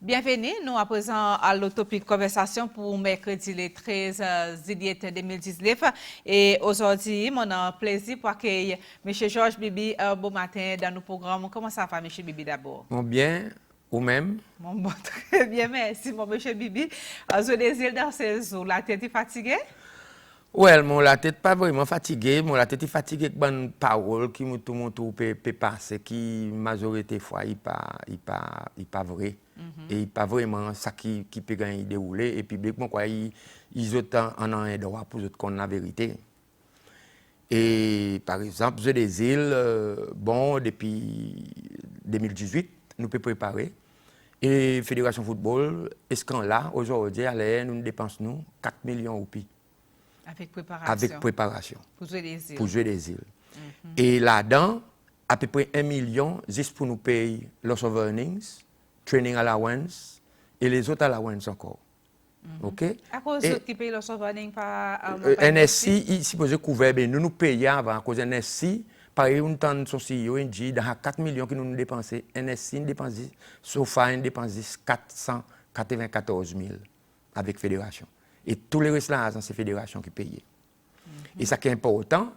Bienvenue, nous à présent à l'autopic conversation pour mercredi le 13 juillet 2019. Et aujourd'hui, mon plaisir pour accueillir M. Georges Bibi bon matin dans nos programmes. Comment ça va, M. Bibi d'abord? Mon bien, ou même? Bon, très bien, merci, mon M. Bibi. Je désire dans ces jours, la tête est fatiguée? Ouais, mon la tête pas vraiment fatiguée, mon la tête est fatiguée avec bonne parole qui tout mon tout peut passer qui majorité fois il pas vrai et il pas vraiment ça qui peut gagner dérouler et publiquement quoi ils ont en un droit pour autres qu'on la vérité. Et par exemple, Jeux des îles bon depuis 2018 nous peut préparer et Fédération football est-ce qu'on là aujourd'hui allez nous dépense nous 4 millions de roupies. Avec préparation. Avec préparation. Pour jouer des îles. Pour jouer des îles. Et là-dedans, à peu près 1 million, juste pour nous payer loss of earnings, training allowance et les autres allowances encore. OK? À cause de qui paye loss of earnings par NSC, il supposé couvrir, mais nous payons avant, à cause de NSC, par exemple, une son CEO, il dit, dans 4 millions que nous dépensons, NSC, nous dépensons, SOFA, nous dépensons 494 000 avec Fédération. Et tous les restes là, c'est la fédération qui paye. Et ça qui est important,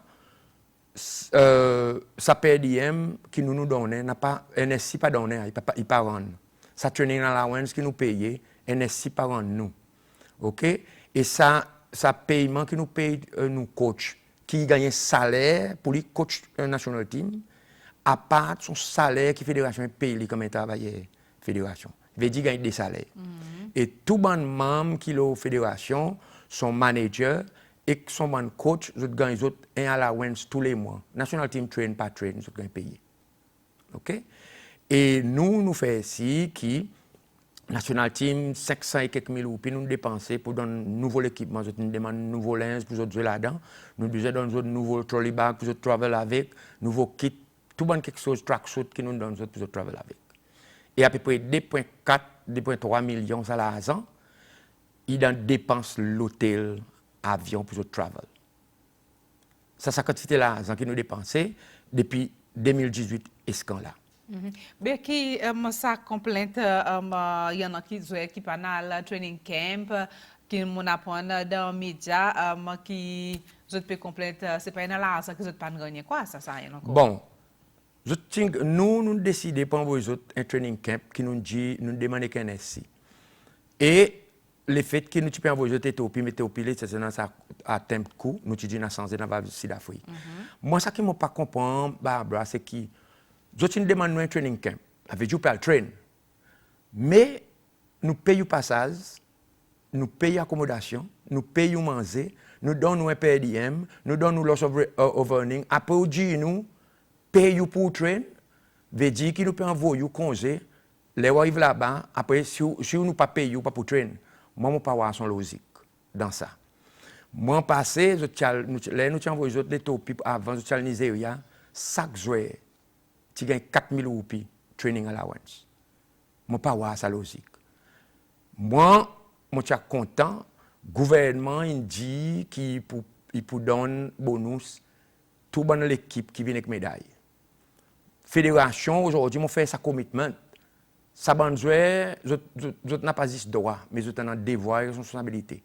ça PDM qui nous donne, n'a pas, NSC pas donné, il pas rendre. Ça training allowance qui nous paye, NSC pas rendre nous. OK? Et ça paiement qui nous paye nous coach, qui gagne un salaire pour les coach national team, à part son salaire qui fédération paye comme un travailleur fédération. Il veut dire gagner des salaires. Et tout le membre qui est la fédération, son manager et son coach, ils gagnent un allowance tous les mois. National team train, pas train, ils gagnent payé. OK? Et nous faisons ici qui, national team, 500 et quelques mille roupies, nous dépensons pour donner un nouveau équipement, nous demandons un nouveau linge pour jouer là-dedans, nous demandons un nouveau trolley bag pour travel avec, nouveau kit, tout bon quelque chose, tracksuit qui nous donne pour travel avec. Et à peu près 2,4, 2,3 millions à l'argent, il en dépense l'hôtel, avion pour le travel. Ça, c'est la quantité d'argent que nous dépensons depuis 2018 et ce là. Mais qui ça complainte, il y en a qui panal training camp, qui m'ont appris dans les médias, qui peut complainte, c'est pas une l'argent que je pas gagner quoi, ça y est encore. Bon. Nous décidons pour envoyer un training camp qui nous dit, nous demandons qu'un SC. Et le fait que nous pouvons envoyer Éthiopie, mais Éthiopie, c'est à temps de coup, nous disons dans changé dans la Sud-Afrique. Moi, ce qui ne m'a pas compris, Barbara, c'est que nous demandons un training camp. Avec du pas le train. Mais nous payons passage, nous payons accommodation, nous payons manger, nous donnons un PDM, nous donnons loss of earning. Après, nous paye pour le train, veut dire qu'il nous peut envoyer congé, les arrivent là-bas, après, si nous pas payé pas pour le train, moi, je ne pas avoir son logique dans ça. Moi, passé, nous envoyé l'Éthiopie avant, je suis Nigeria, chaque jour, tu gagnes 4 000 roupies training allowance. Je ne pas avoir sa logique. Moi, je suis content, le gouvernement il dit qu'il peut donner bonus tout dans l'équipe qui vient avec médaille. Fédération, aujourd'hui, on fait sa commitment. Ça banjoué, je n'ai pas juste droit, mais je n'ai devoir et responsabilité.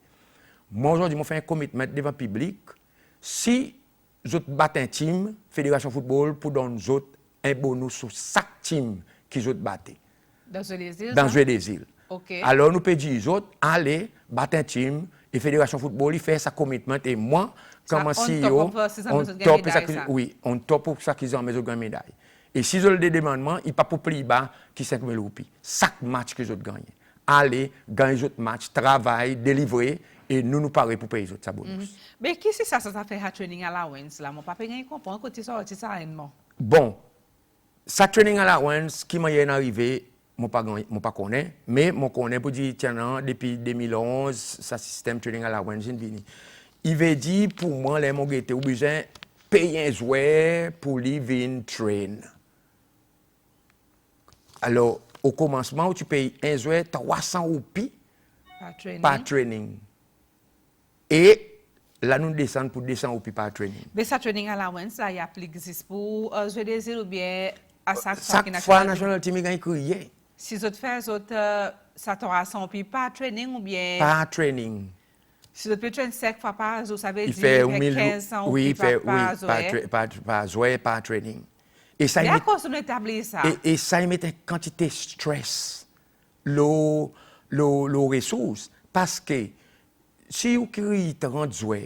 Moi, aujourd'hui, je fais un commitment devant le public. Si je bats un team, Fédération Football, pour donner un bonus sur chaque team qui je batte. Dans les îles? Dans les îles. Okay. Alors, nous pouvons dire aux autres, allez, battre un team, et Fédération Football, il fait sa commitment, et moi, comme CEO, on top pour ça qu'ils ont mis une médaille. Et si je le demande, il n'y a pas pour plus bas qui 5 000 roupies. Chaque match que je gagne. Allez, gagner autres matchs, travailler, délivrer, et nous parlons pour payer autres bonus. Mais qui c'est ça fait à training allowance là? Mon papa ne comprend pas que c'est ça réellement. Bon, ça training allowance qui m'a arrivé, je ne pas connais, mais je connais pour dire tiens depuis 2011, ça système training allowance venu. Il veut dire pour moi les mon été obligé payer un joueur pour lui venir train. Alors, au commencement, tu payes un joueur 300 roupies par training. Et là, nous descendons pour 200 roupies par training. Mais ça training allowance, là, il applique pour jouer des îles ou bien à chaque fois national team gagne crier. Si vous faites ça t'aura son puis pas training ou bien Pas training. si le train 5 fois par jour, ça veut Il dire fait il fait 15 ans ou oui, puis il fait, oui, par jour. pas jouer, pas training. Et ça, Mais il à met, cause de nous établir ça, et ça, il met une quantité de stress, l'eau ressources. Parce que si vous créez 30 joueurs,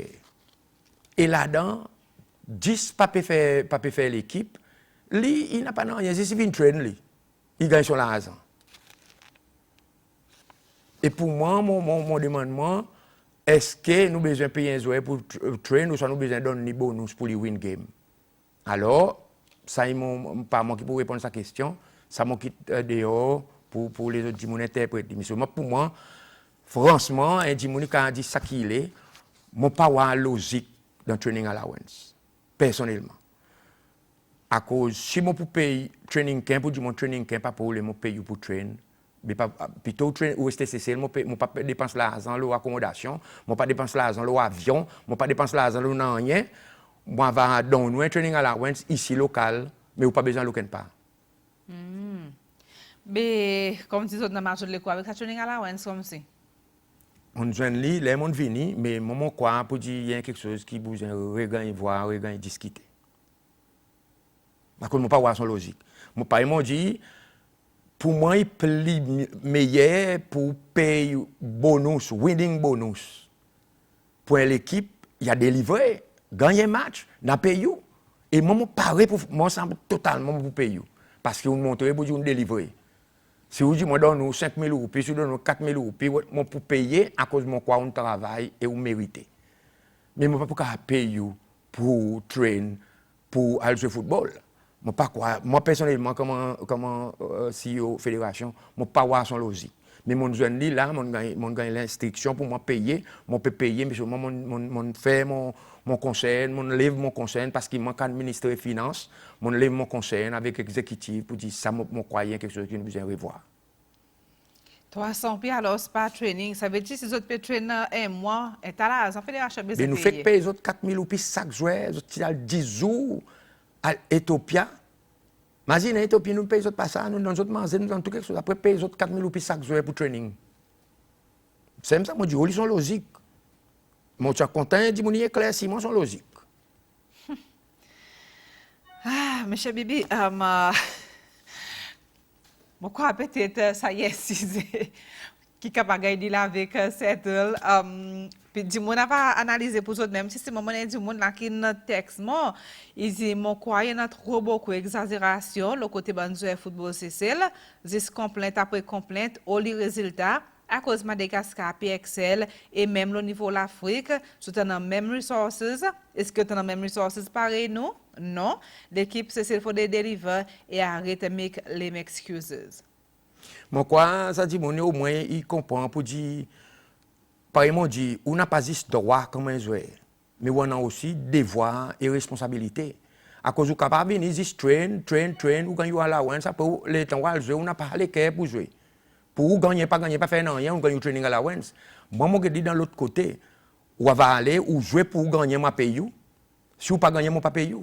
et là-dedans, 10 pas peut faire l'équipe, lui, il n'a pas rien, c'est une train, lui. Il gagne son argent. Et pour moi, mon demandement, est-ce que nous avons besoin de payer un joueur pour train ou soit nous avons besoin de donner des bonus pour les win game? Alors, ça, pas moi qui peux répondre à cette question, ça m'a quitté dehors pour les autres gens interpréter. Mais pour moi, franchement, un gens qui a dit ça qu'il est, je n'ai pas de logique dans le training allowance, personnellement. À cause, si je peux payer training camp, pour dire mon training camp, pas pour le payer pour train. Mais pas, plutôt ou STCC, je ne pas dépenser l'argent, l'accommodation, je ne pas dépenser l'argent, l'avion, je ne pas dépenser l'argent, le rien. Moi, je vais donner un training allowance ici local, mais vous pas besoin de l'aucun part. mais comme tu dis, dans marché de l'école avec ça training allowance comme si. On joue les gens viennent, mais moi, quoi, pour dire qu'il y a quelque chose qui vous regagne voir, regagne discuter. Parce que je ne pas voir son logique. Mon père m'a dit, pour moi, il est meilleur pour payer bonus, winning bonus. Pour l'équipe, il y a délivré, gagner match, n'a payé. Et moi, je parie pour moi, semble totalement pour payer. Parce que vous montrez pour dire délivrer. Si vous dites, moi, donne 5 000 euros, puis si vous donne 4 000 euros, puis moi, pour payer à cause de mon quoi on travaille et vous méritez. Mais moi, pas pour payer pour train, pour aller jouer au football. Moi, personnellement, comme CEO fédération, je ne pas voir son logique. Mais mon jeune là, je gagne l'instruction pour moi payer. Je peux payer, mais je fais mon conseil, je lève mon conseil parce qu'il manque administrer les finances. Je lève mon conseil avec l'exécutif pour dire ça, je crois quelque chose que nous devons revoir. 300 puis alors, c'est pas training. Ça veut dire que si vous avez traîner un mois, et t'as là, ça fait des achats Mais nous faisons payer les autres 4 000 euros chaque joueur, les autres 10 jours à Éthiopie. Imagine, en Éthiopie, nous payons pas ça, nous dans autres manger, nous dans tout quelque chose. Après, payer les autres 4 000 euros chaque joueur pour training. C'est ça, moi, je dis, ils sont logiques. Moi, je suis content, je dis, ils sont clairs, si, moi, ils sont logiques. Ah, monsieur Bibi, pourquoi peut-être ça y est, si qui est capable de dire avec settle. Puis du monde n'a pas analysé pour autres même si c'est moment du monde là qui notre texte moi il dit mon quoi il y a trop beaucoup exagération le côté banjouer football c'est celle juste complainte après complainte au les résultats à cause Madagascar PXL et même le niveau de l'Afrique tout en même ressources est-ce que tu as même ressources pareil non l'équipe c'est celle faut des deliver et arrête make les excuses. Moi, quoi, ça dit, mon au moins, il comprend pour dire, par exemple, dit, on n'a pas juste droit comme un joueur, mais on a aussi devoir et responsabilité. À cause du capable, il juste train, ou gagner à la once, après, les temps où on joue, on n'a pas les cœurs pour jouer. Pour gagner, pas faire rien, on gagne au training à la once. Moi, je dis dans l'autre côté, on va aller, ou jouer pour gagner, ma paye. Si on pas gagner, mon pas paye.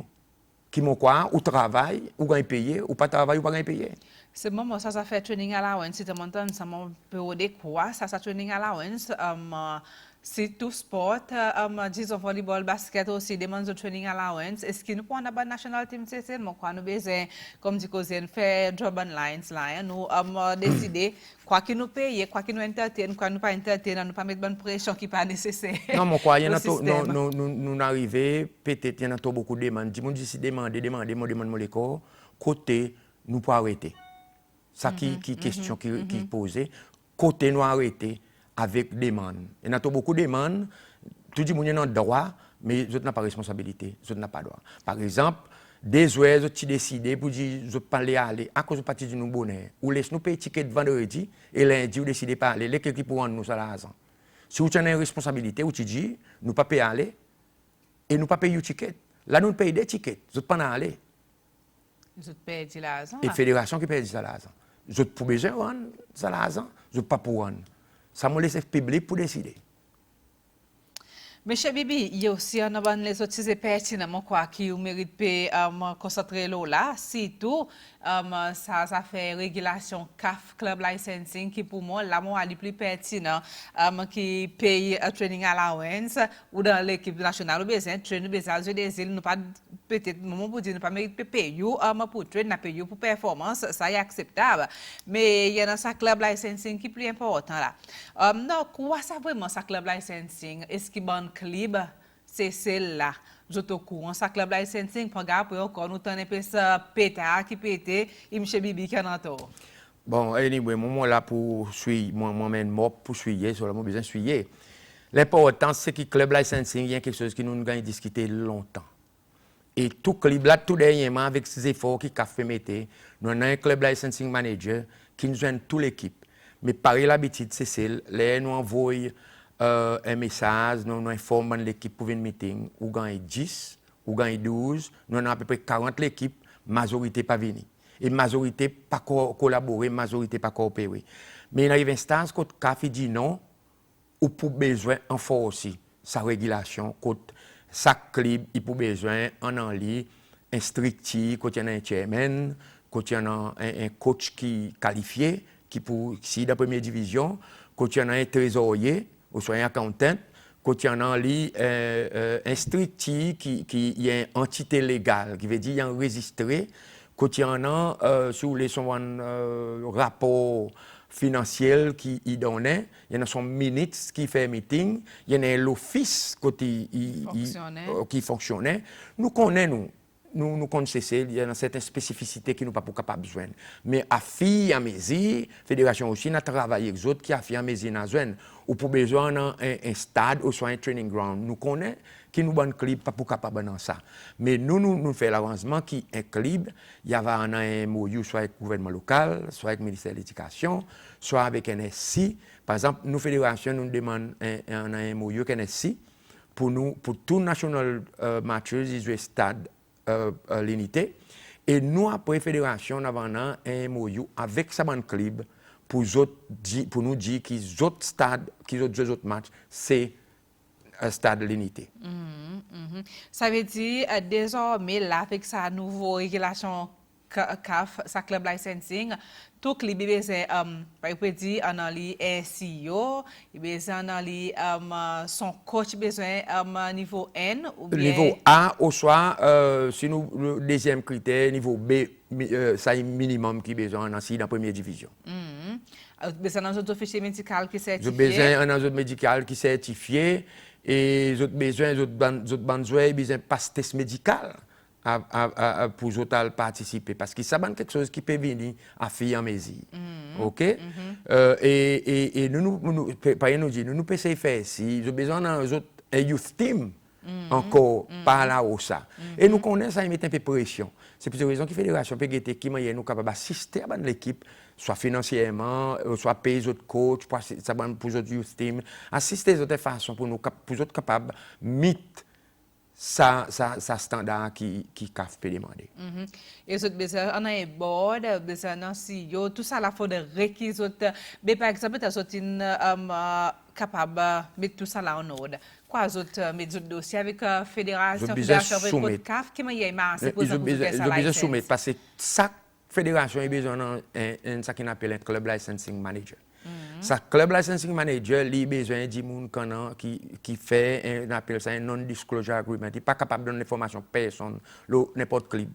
Qui m'ont quoi, ou travail, ou gagne payé, ou pas travail, ou pas gagne payé. C'est moment ça fait training allowance si tu m'entends ça mon période quoi ça training allowance c'est tout sport disons volleyball basket aussi demande de training allowance est-ce que nous pour la national team c'est mon quoi nous besoin comme dit cousin faire job online là nous décider quoi que nous payer quoi que nous entertain quoi nous pas entertain nous pas mettre bonne pression qui pas nécessaire. Non mon quoi il y en a nous arriver peut-être il y en a trop beaucoup de demandes dis moi d'ici demander mon demande mon corps côté nous pas arrêter. Ça qui question qui posée, côté nous arrêter avec demande. Il y a beaucoup de demandes, tout le monde a droit, mais ils n'ont pas de responsabilité, ils n'ont pas de droit. Par exemple, des joueurs qui décident pour dire je ne pas aller à cause de partie de nous bonheur, ou laisse nous payer ticket vendredi et lundi, vous décidez pas aller, l'équipe qui pour nous ça l'argent. Si vous avez une responsabilité, vous dites nous pas payer aller et nous pas payer le ticket. Là nous payons des tickets, vous pas aller. Vous payez l'argent. Et fédération qui paye ça l'argent. Je pour besoin de l'argent, je pas pour rendre. Ça me laisse public pour décider. Monsieur Bibi, il y a aussi un bon les autres c'est pertinent quoi qui mérite de concentrer là, surtout ça fait régulation CAF Club Licensing qui pour moi là moi est plus pertinent qui paye training allowance ou dans l'équipe nationale ou besoin training besoin des îles nous pas peut-être moment pour dire ne pas mérite payer pour train n'a payer pour performance ça est acceptable mais il y a dans ça club licensing qui est plus important là non quoi ça vraiment ça club licensing est-ce qu'il bon club c'est celle-là je te courant ça club licensing pour gars pour encore nous tenir peu ça pétard qui pété et monsieur Bibi qui en entend bon anyway moi là pour suivre moi-même pour suivre sur le besoin suivre l'important c'est que club licensing il y a quelque chose qui nous gagne discuter longtemps. Et tout club là, tout dernièrement, avec ces efforts qui fait mettre, nous avons un club licensing manager qui nous joint toute l'équipe. Mais pareil, l'habitude, c'est celle, là, nous envoyons un message, nous informons l'équipe pour une meeting, ou gagne 10, ou gagne 12, nous avons à peu près 40 l'équipe, majorité pas venue. Et majorité pas collaborer, majorité pas coopérer. Mais il arrive un instance quand CAF dit non, ou pour besoin renforcer sa régulation, chaque club il a besoin en ligne instructif, quand il y a un chairman, quand il y a un coach qui qualifié, qui pour si dans la première division, quand il y a un trésorier, ou soit un accountant, quand il y a en ligne instructif qui y a une entité légale, qui veut dire qu'il y a enregistré, quand il y en a sur les rapports financier qui y donnait, il y en a son minutes qui fait meeting, il y en a l'office qui fonctionnait. Nous connaissons, nous connaissons, il y a certaines spécificités qui nous pas capable de joindre. Mais à fille à mesure, fédération aussi n'a travaillé avec les autres qui a fait à mesure n'a joindre ou pour besoin un stade ou soit un training ground. Nous connaissons qui nous bon club pas pour capable dans ça. Mais nous fait l'avancement qui un club, il y avait un MOU soit avec le gouvernement local, soit avec le ministère de l'Éducation, soit avec NSC. Par exemple, nous fédération nous demandons un MOU avec NSC pour tout national matches, ils jouent stade l'unité. Et nous après fédération nous avons un MOU avec sa bon club pour nous dire que les autres stades, les autres matchs, c'est un stade de l'unité. Ça veut dire désormais là avec sa nouvelle régulation CAF, sa club licensing, tout club besoin par exemple en li CEO, il besoin en li son coach besoin niveau N ou bien niveau A ou soit si nous le deuxième critère niveau B ça est minimum qui besoin dans la première division. Besoin d'un autre officier médical qui certifié. Besoin d'un autre médical qui certifié et autres besoin d'autres besoin besoin passe test médical pour les autres participer parce que ça c'est quelque chose qui peut venir à faire en mesure. OK et nous peut essayer faire si j'ai besoin d'un autre un youth team encore par là haut ça et nous connaissons ça il met un peu de pression. C'est pour cette raison que la fédération peut être qui nous capable d'assister à l'équipe soit financièrement soit payer les autres coachs pour les autres youth team assister les autres façons pour les autres capables mettre ça standard qui CAF peut demander. Et vous besoin on a un board, besoin d'un CEO, tout ça là faut des requis mais par exemple tu es capable de mettre tout ça là en ordre. Quoi vous mettre d'autres dossiers avec fédération avec CAF qui m'a c'est pour ça que vous besoin soumettre parce que chaque fédération a besoin d'un ça qu'on appelle un club licensing manager. Sa club licensing manager, il a besoin de monde qui fait un appel ça un non-disclosure agreement. Il n'est pas capable de donner l'information à personne, n'importe club.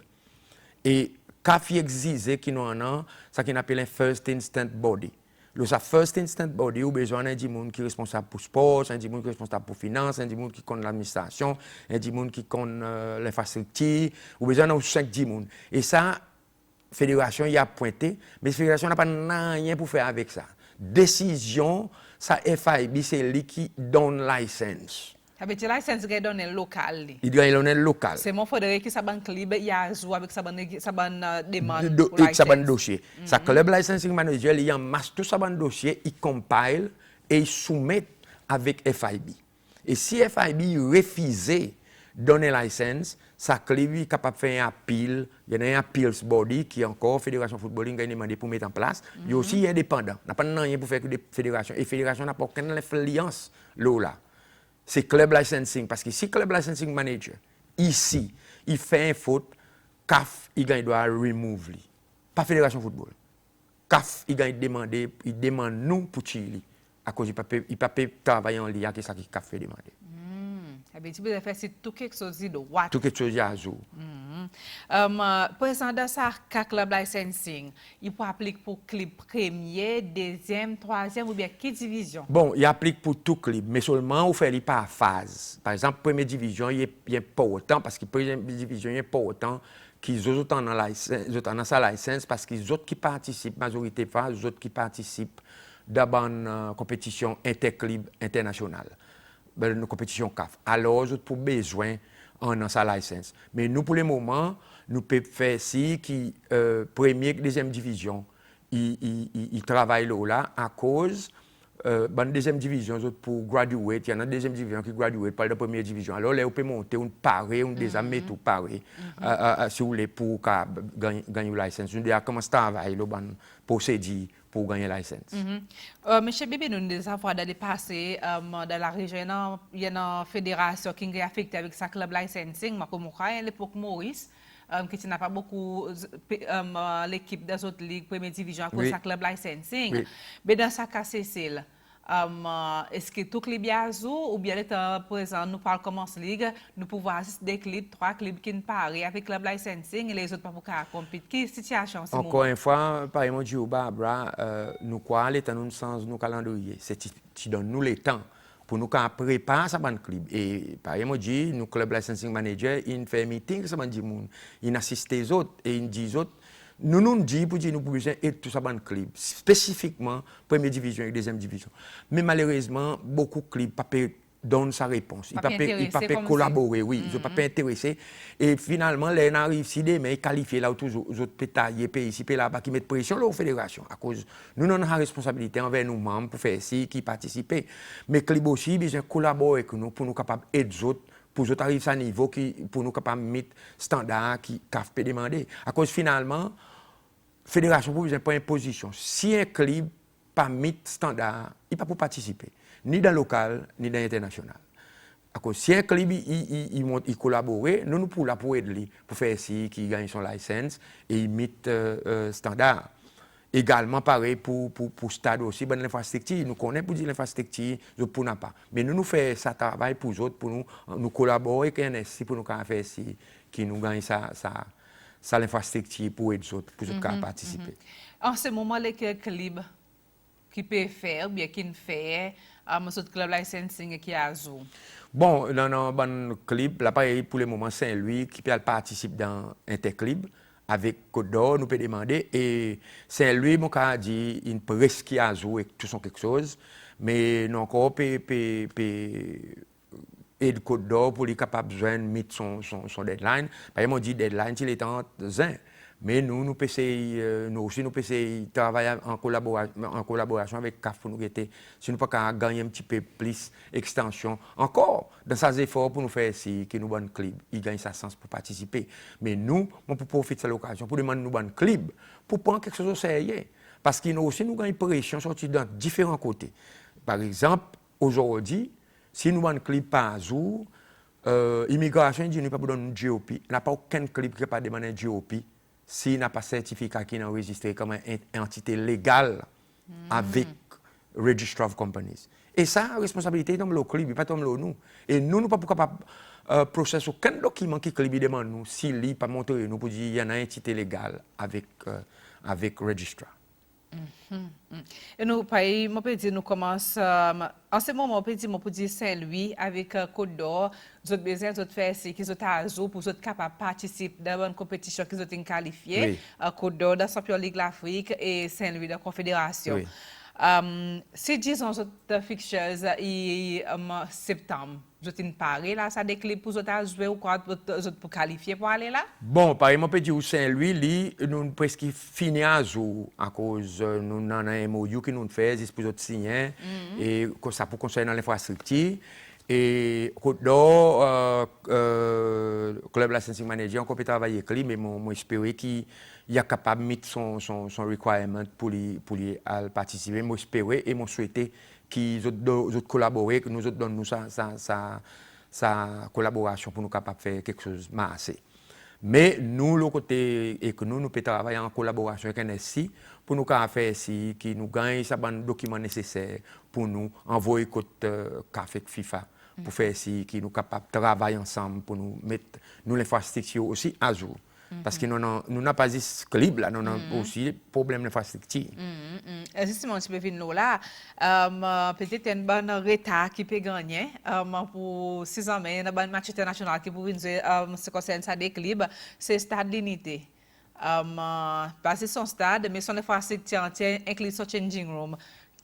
Et CAF exige qu'il y a ça qu'on appelle un first instant body. Le first instant body, il a besoin d'un monde qui est responsable pour le sport, un monde qui est responsable pour la finance, un monde qui connaît l'administration, un monde qui connaît l'infrastructure, il a besoin d'un 5 monde. Et ça, la fédération y a pointé, mais la fédération n'a pas rien pour faire avec ça. Décision, ça FIB, c'est lui qui donne licence. Ça veut dire licence qui donne local. Il doit donner local. C'est mon faudrait que ça ban club il y a joué avec ça ban demande pour licence. Ça ban dossier. Sa club licensing manager il y a masse tout ça ban dossier, il compile et il soumet avec FIB. Et si FIB refuse donner licence, sa club est capable de faire un appeal. Il y a un appeals body qui est encore fédération footballing qui a demandé pour mettre en place. Il y a aussi indépendant. N'a pas rien pour faire que des fédérations. Et fédération n'a pas aucune influence là. c'est club licensing. Parce que si club licensing manager, ici, il fait une faute, CAF, il doit remove lui. Pas Fédération Football. CAF, il demande nous pour Chili. À cause il ne peut pas travailler en lien avec ça que CAF fait demander. Eh bien, tu peux faire tout quelque chose de droit. Tout quelque chose à jour. Président de ça, club licensing, il peut appliquer pour club premier, deuxième, troisième ou bien quelle division? Bon, il applique pour tout club, mais seulement on fait par phase. Par exemple, première division, il n'y a pas autant, parce que première division, il n'y a pas autant qu'ils ont autant dans sa licence, parce qu'ils autres qui participent, majorité phase, les autres qui participent dans une compétition interclub internationale, une compétition CAF. Alors, ils ont besoin dans sa licence. Mais nous, pour le moment, nous pouvons faire si qui première et deuxième division, ils travaillent là à cause dans la deuxième division, pour graduate, il y en a une deuxième division qui graduate par la première division. Alors, là, on peut monter, on parer, on désarmer tout parer, si vous voulez, pour gagner une licence. On a commencé à travailler, procédure pour gagner une licence. Monsieur Bébé, nous devons voir dans le passé, dans la région, il y a une fédération qui est affectée avec sa club licensing, comme à l'époque Maurice, qui n'a pas beaucoup l'équipe des autres ligues, première division, à cause de sa club licensing. Oui. Mais dans sa cas, c'est celle. Est-ce que tout club est ou bien l'état présent, nous parlons comment se ligue, nous pouvons assister des clubs, 3 clubs qui ne parlent avec club licensing et les autres pas pour compétir. Quelle situation c'est Encore une fois, par exemple, dit Barbara, nous quoi l'état nous sens nous calendrier, c'est qui donne nous le temps pour nous préparer ça ban club. Et par exemple, dit nous club licensing manager, il fait meeting ça ban dit moun, il assiste les autres et il dit aux autres nous dit pour dire nous pouvons aider tout ça ban club, spécifiquement première division et deuxième division. Mais malheureusement, beaucoup de clubs pas donne sa réponse. Il ne peut pas collaborer, oui, il ne peut pas intéresser. Et finalement, les gens arrivent si demain, ils qualifient là où tous les autres pétaillés, pays ici, pays là-bas, qui mettent pression là aux fédérations. À cause, nous avons la responsabilité envers nous membres pour faire ci, qui participent. Mais les clubs aussi, ils ont collaboré avec nous pour nous capables d'aider les autres, pour nous arriver à un niveau pour nous capables de mettre standard qui peut demander. À cause finalement, la fédération n'a pas une position. Si un club pas mis standard, il ne peut pas participer, ni dans le local, ni dans l'international. Si un club il collabore, nous pouvons là pour aider pour faire ci, qui gagne son licence et il met standard. Également, pareil pour stade aussi, ben, l'infrastructure, nous connaissons pour dire l'infrastructure, pour n'a pas. Mais nous faisons ça travail pour les autres, pour nous collaborer avec NSC pour nous faire ci, qui nous gagne ça l'infrastructure pour les autres, pour les autres participer. En ce moment, les clubs qui peut faire, bien qui ne fait, ce club licensing qui a azul. Bon, dans le club, là, pareil, pour le moment, Saint-Louis qui peut participer dans Interclub. Avec Côte d'Or, nous pouvons demander. Et Saint-Louis, mon cas dit, il peut risquer à jouer tout son quelque chose. Mais nous encore, et le Côte d'Or pour être capable de mettre son deadline. Par exemple, on dit deadline, il est en 1. Mais nous aussi, nous pouvons travailler en collaboration avec CAF pour nous aider. Si nous ne pouvons pas gagner un petit peu plus d'extension, encore, dans ces efforts pour nous faire ici, que nous avons un club, il gagne sa sens pour participer. Mais nous, on peut profiter de cette occasion pour demander nous un club, pour prendre quelque chose au sérieux. Parce que nous aussi, nous gagnons une pression sortie dans différents côtés. Par exemple, aujourd'hui, si nous avons un club par jour, l'immigration dit nous ne pouvons pas donner un GOP. Il n'y a pas aucun club qui n'a pas demandé un GOP. S'il n'a pas de certificat qui est enregistré comme une entité légale avec Registrar of Companies. Et ça, la responsabilité tombe le club, pas tombe nous. Et nous ne sommes pas capables de processer aucun document qui le club demande nous, s'il n'est pas montré nous pour dire qu'il y a une entité légale avec Registrar. Et nous, pays, moi, peut dire, nous commençons, en ce moment, on peut dire Saint-Louis avec Côte d'Or, nous avons besoin de faire ce qu'ils ont à jour pour être capables de participer dans une compétition qu'ils ont qualifiée, Côte d'Or dans la Champions League de l'Afrique et Saint-Louis dans la Confédération. Oui. Si disons les fixtures en septembre, vous êtes paré là, ça décline pour vous jouer ou quoi pour qualifier pour aller là? Bon, par exemple, on peut dire que Saint-Louis, nous presque fini à jour à cause nous avons un MOU qui nous fait, c'est pour signer et ça pour concerner l'infrastructure. Et Côte d'Or, Club Licensing Manager, on peut travailler avec lui, mais j'espère qu'il est capable de mettre son requirement pour lui participer. J'espère et je souhaite qui ont collaboré, que nous autres donnent nous sa collaboration pour nous capables de faire quelque chose de massé. Mais nous, le côté, et que nous pouvons travailler en collaboration avec NSC pour nous faire ici, qui nous gagne ces documents nécessaires pour nous envoyer côté café FIFA pour faire ici, qui nous capables de travailler ensemble pour nous mettre l'infrastructure aussi à jour. Parce que nous n'avons pas dit clip là, nous avons aussi problème d'infrastructure. Justement, tu peux venir là. Peut-être un bon retard qui peut gagner pour 6 ans, mais un bon match international qui peut venir ce concerne ça des clubs, c'est Stade l'Unité. Parce que son stade, mais son infrastructure entière inclut son changing room.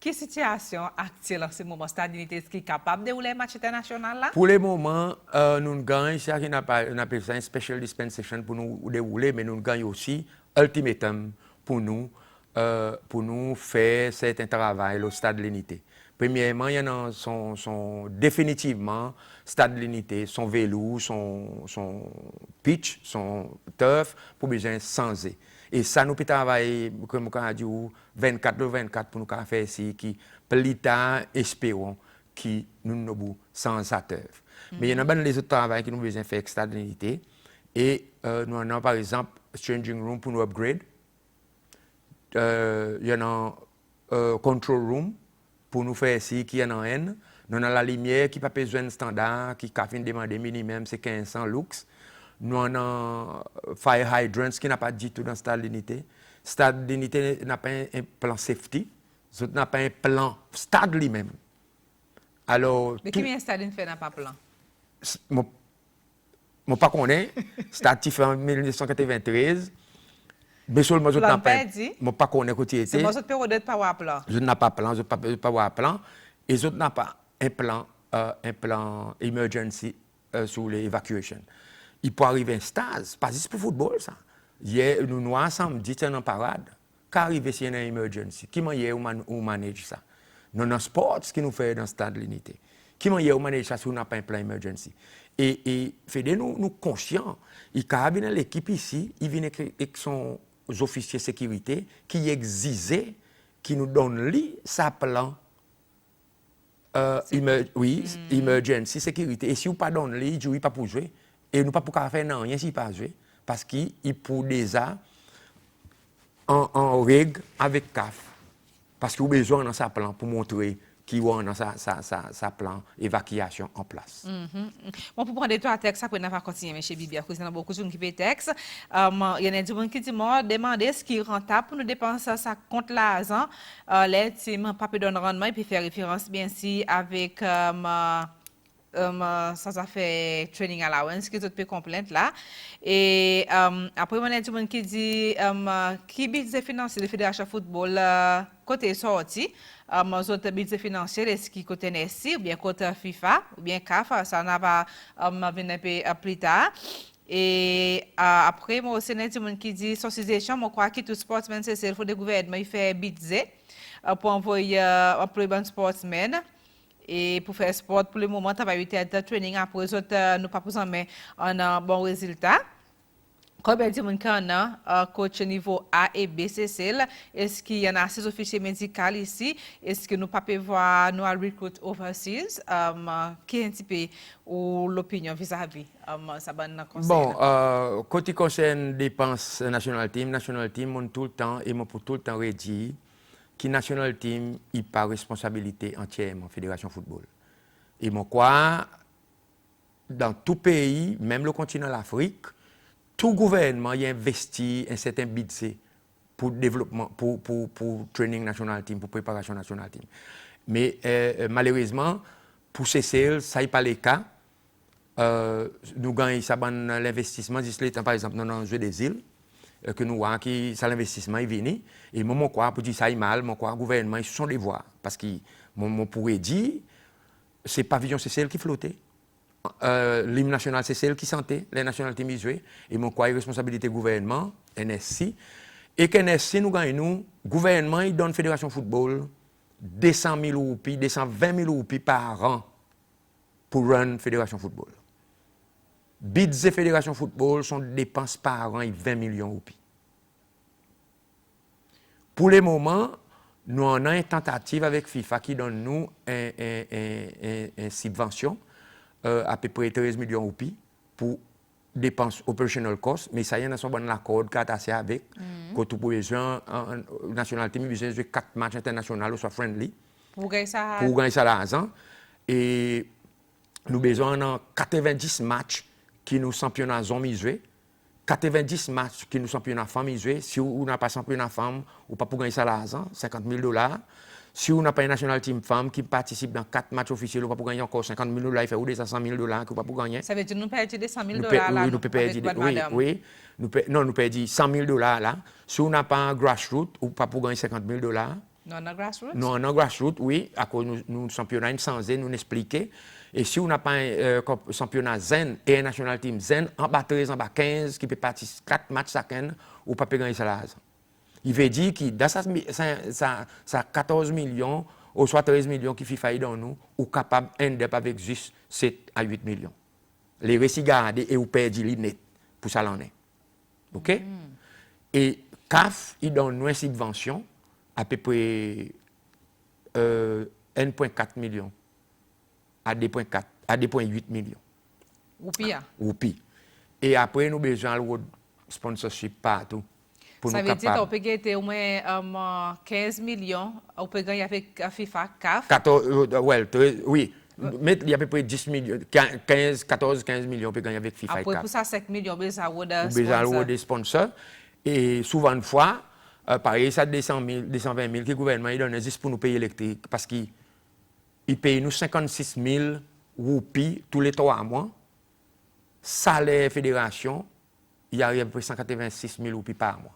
Quelle situation actuelle en ce moment, Stade l'Unité, qui est capable de rouler un match international là? Pour le moment, nous gagnons, c'est ça qu'on appelle ça, une special dispensation pour nous dérouler, mais nous gagnons aussi ultimatum pour nous faire certains travail au Stade de l'Unité. Premièrement, il y en a son définitivement Stade de l'Unité, son vélo, son pitch, son turf, pour besoin changer. Et ça, nous pouvons travailler, comme on a dit, 24 pour nous faire ici, qui plus tard, espérons, qui nous avons sans atteindre. Mais il y en a les autres travaux qui nous besoin faire avec Stade de l'Unité. Et nous avons par exemple changing room pour nous upgrade. Il y en a control room pour nous faire ici qui est en N. Nous avons la lumière qui n'a pas besoin de standard, qui a fait demander minimum c'est 1500 lux. Nous avons fire hydrants qui n'a pas du tout dans Stade de l'Unité. Stade de l'Unité n'a pas un plan safety. Nous n'a pas un plan stade lui-même. Alors, mais qui vient Stade ne fait pas plan? Je ne pas connais. Stade fait en 1993. Mais seulement je ne pas connais côté était. C'est moi je peux pas avoir plan. Je n'ai pas plan, je ne pas avoir plan et je n'ai pas un plan emergency sur l'évacuation. Il peut arriver un stade, pas juste pour le football ça. Hier nous ensemble dit en parade. Qu'arrive si il y a une emergency, qui m'a hier ou manage ça. Nous avons sport qui nous fait dans le stade de l'Unité. Qui m'a hier ou manage ça si on n'a pas un plan emergency. Et fait nous conscients. Il y a l'équipe ici, il vient avec son officiers de sécurité qui exigeaient, qui nous donnent sa plan emergency sécurité. Et si vous pas donne il ne pas pour jouer. Et nous pas pour faire non, rien s'il pas jouer. Parce qu'il pour déjà en règle avec CAF. Parce qu'il a besoin dans sa plan pour montrer qu'il a dans sa plan évacuation en place. Bon, pour prendre trois textes, après, on va continuer, M. Bibi, parce qu'il y a beaucoup de gens qui payent texte. Il y a des gens qui disent, demander ce qui est rentable pour nous dépenser ça contre l'argent. Les teams, pas de rendement, et puis faire référence, bien sûr, avec ça fait training allowance, qui est autre complainte là. Et après, il y a des gens qui disent, qui budget financier de la Fédération de football, côté sorti, autres budget financier, est-ce qui côté NSC, ou bien côté FIFA, ou bien CAF, ça n'a pas venir plus tard. Et après, moi aussi, il y a des gens qui disent, socialisation, moi, je crois que tout sportsman, c'est il faut le gouvernement, il fait budget pour envoyer employer bon sportsman. Et pour faire sport, pour le moment, tu vas eu de training après, nous pas besoin mais un bon résultat. Combien de gens qui ont coach niveau A et B, est-ce qu'il y en a 6 officiers médicaux ici? Est-ce que nous ne pouvons pas voir nous recruter overseas? Qui est un petit peu l'opinion vis-à-vis ça bon, côté concerne dépenses national team, on tout le temps et moi pour tout le temps redit qui national team il pas responsabilité entièrement fédération football. Et moi quoi dans tout pays, même le continent l'Afrique, tout gouvernement y investit un certain budget pour développement pour training national team, pour préparation national team. Mais malheureusement pour CCL, ça n'est pas le cas. Nous gagnons ça l'investissement par exemple dans le jeu des îles. Que nous voyons que ça l'investissement est venu et moi quoi pour dire ça est mal moi quoi gouvernement ils sont des voix parce que moi pourrais dire c'est pavillon c'est celle qui flottait l'hymne national c'est celle qui sentait les national team jouer et moi quoi responsabilité gouvernement NSC et que NSC nous gagnons gouvernement il donne fédération football 200 000 roupies 220 000 roupies par an pour run fédération football. Budget Fédération Football sont dépenses par an et 20 millions de roupies. Pour le moment, nous en avons une tentative avec FIFA qui donne nous une subvention à peu près 13 millions de roupies pour dépenses operational cost, mais ça y est, nous avons un accord assez avec, que tout pour besoin, en nationalité, nous besoin de jouer 4 matchs internationaux, soit friendly, Pour gagner ça. pour gagner ça l'argent. Et nous besoin de 90 matchs qui nous championnat zone jouer. 90 matchs qui nous championnat femmes jouer. Si on n'a pas championnat femme, ou pas pour gagner ça l'argent, $50,000. Si on n'a pas une national team femme qui participe dans 4 matchs officiels, ou pas pour gagner encore $50,000, il fait ou des $100,000 que pas pour gagner. Ça veut dire que nous perdons des $100,000 là. Oui, nous perdons oui. Nous perdons $100,000 là. Si on n'a pas un grassroots, ou pas pour gagner $50,000. Non, on a grassroots? Non, on a grassroots, oui, à cause de nous championnat sans zen, nous expliquer. Et si on n'a pas un championnat zen et un national team zen, en bas 13, en bas 15, qui peut participer 4 matchs chacun, ou pas gagner ça l'argent. Il veut dire que dans ça 14 millions ou soit 13 millions qui FIFA dans nous, ou capable d'être avec juste 7 à 8 millions. Les récits gardés et ou perdus les net pour ça l'en est. OK? Et CAF, il donne nous une subvention à peu près 1,4 million à 2,8 millions. Ou pire. Ou pire. Et après, nous avons besoin de sponsorship partout. Ça veut dire qu'on peut gagner au moins 15 millions, on peut gagner avec FIFA, CAF. 14, oui. Mais il y a à peu près 10 millions, 14, 15 millions, on peut gagner avec FIFA Après, et CAF. pour ça, 5 millions, on a des sponsors. Et souvent, une fois, pareil, ça 200 000, 220 000 que le gouvernement donne juste pour nous payer l'électrique. Parce qu'il paye nous 56 000 roupies tous les 3 mois. Salaire fédération, il y a à peu près 186 000 roupies par mois.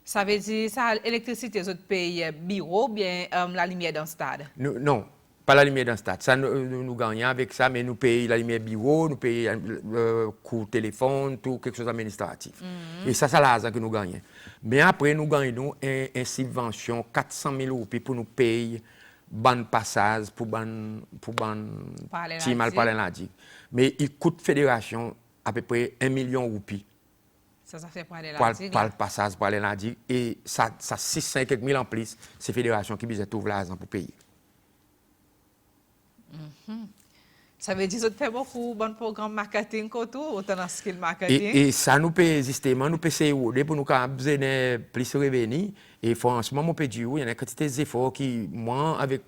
Ça veut dire ça, l'électricité, vous payez bureau, bien la lumière dans le stade? Non, pas la lumière dans le stade. Ça, nous gagnons avec ça, mais nous payons la lumière bureau, nous payons le coût téléphone, tout quelque chose d'administratif. Et ça, c'est l'argent que nous gagnons. Mais après, nous gagnons une subvention 400 000 roupies pour nous payer ban passage pour ban petit mal parler lundi. Mais il coûte fédération à peu près 1 million de roupies. Ça fait pour aller lundi. Pour le passage pour aller lundi. Et ça 600 quelques mille en plus, c'est fédération qui besoin trouver l'argent pour payer. Ça veut dire que vous faites beaucoup de programme marketing autour, autant dans skill marketing. Et ça nous peut justement, nous peut essayer pour nous besoin plus revenus. Et franchement, mon peut dire, il y a une quantité d'efforts qui, moi, avec